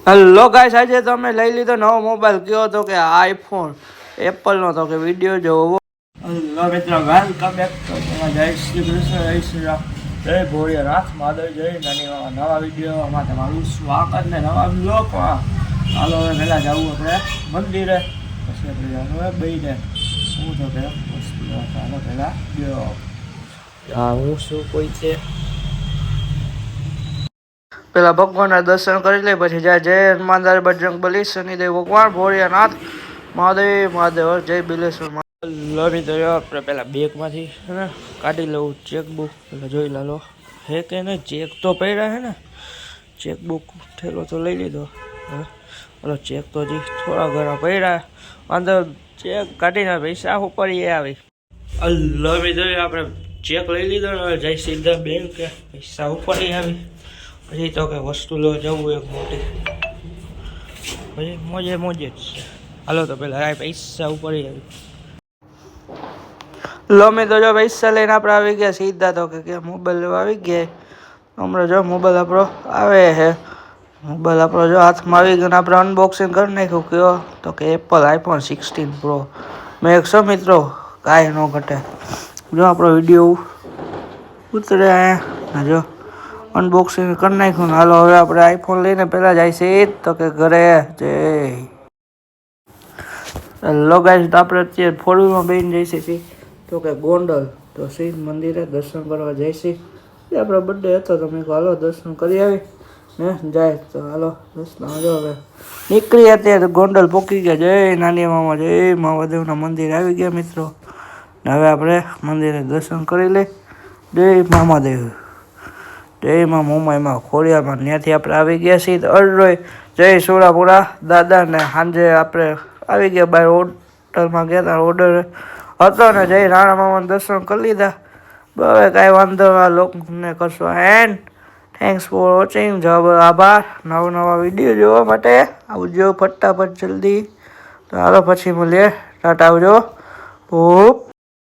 Hello guys, આજે તમે લઈ લીધો નવો મોબાઈલ. કયો તો કે આઈફોન એપલનો તો કે વિડીયો જોવો. હેલો મિત્રો, વેલકમ બેક ટુ જય શ્રી કૃષ્ણ, જય શ્રી રામ, જય ભોળિયાનાથ મહાદેવ, જય નાની નવા વિડીયોમાં તમારું સ્વાગત ને નવા બ્લોગમાં. હાલો હવે પહેલાં જવું આપણે મંદિરે, પછી આપણે જવાનું બેને હું તો કે હાલો પહેલાં ગયો. હા, હું શું કોઈ છે પેલા ભગવાનના દર્શન કરી લે, પછી જાય જય હનુમાનદાસ, બજરંગ બલી, શનિદેવ ભગવાન, ભોળિયાનાથ મહાદેવ મહાદેવ, જય બિલેશ્વર. લડી તો આપણે પેલા બેગમાંથી કાઢી લઉં ચેકબુક, પેલા જોઈ લો હે કે નહીં. ચેક તો પડ્યા હે ને, ચેકબુક ઠેલો તો લઈ લીધો. હવે ચેક તો હજી થોડા ઘણા પડ્યા, અંદર ચેક કાઢીને પૈસા ઉપર આવી. લડી જોઈએ આપણે ચેક લઈ લીધો ને, હવે જઈ સીધા બેંક, પૈસા ઉપર આવી. પછી તો કે વસ્તુ લેવા જવું એક મોટી, પછી મોજે મોજે જ છે. હાલો તો પેલા પૈસા ઉપર આવી. લો મેં તો જો પૈસા લઈને આપણે આવી ગયા સીધા તો કે મોબાઈલ લેવા આવી ગયા. હમણાં જો મોબાઈલ આપણો આવે છે, મોબાઈલ આપણો જો હાથમાં આવી ગયો. આપણે અનબોક્સિંગ કરી નાખ્યું. કયો તો કે એપલ આઈફોન 16 પ્રો મેક્સ. મિત્રો કાંઈ ન ઘટે. જો આપણો વિડીયો ઉતરે જો અનબોક્સિંગ કરી નાખ્યું. હાલો હવે આપણે આઈફોન લઈને પહેલાં જાય છે તો કે ઘરે. જય હેલો ગાઈસ, તો આપણે અત્યારે ફોર વ્હીલમાં બેસીને જઈશે છીએ તો કે ગોંડલ, તો શિવ મંદિરે દર્શન કરવા જઈશે. એ આપણો બર્થડે હતો તો મેં કહું હાલો દર્શન કરી આવી ને જાય. તો હાલો દર્શન જો હવે નીકળી. અત્યારે ગોંડલ પહોંચી ગયા. જય નાની મામા, જય મહાદેવના મંદિર આવી ગયા મિત્રો. હવે આપણે મંદિરે દર્શન કરી લઈ. જય મામાદેવ, જય માં મોમાઈમાં ખોડિયામાં. ત્યાંથી આપણે આવી ગયા છીએ અડરોય. જય સોરાપુરા દાદા ને સાંજે આપણે આવી ગયા બહાર હોટલમાં ગયા હતા, ઓર્ડર હતો ને. જય રાણા મામાને દર્શન કરી લીધા. હવે કાંઈ વાંધો આ લોકોને કરશો. And thanks for watching. આભાર. નવા વિડીયો જોવા માટે આવજો ફટાફટ જલ્દી. તો હાલો પછી મળીએ. ટાટા આવજો. ઓપ.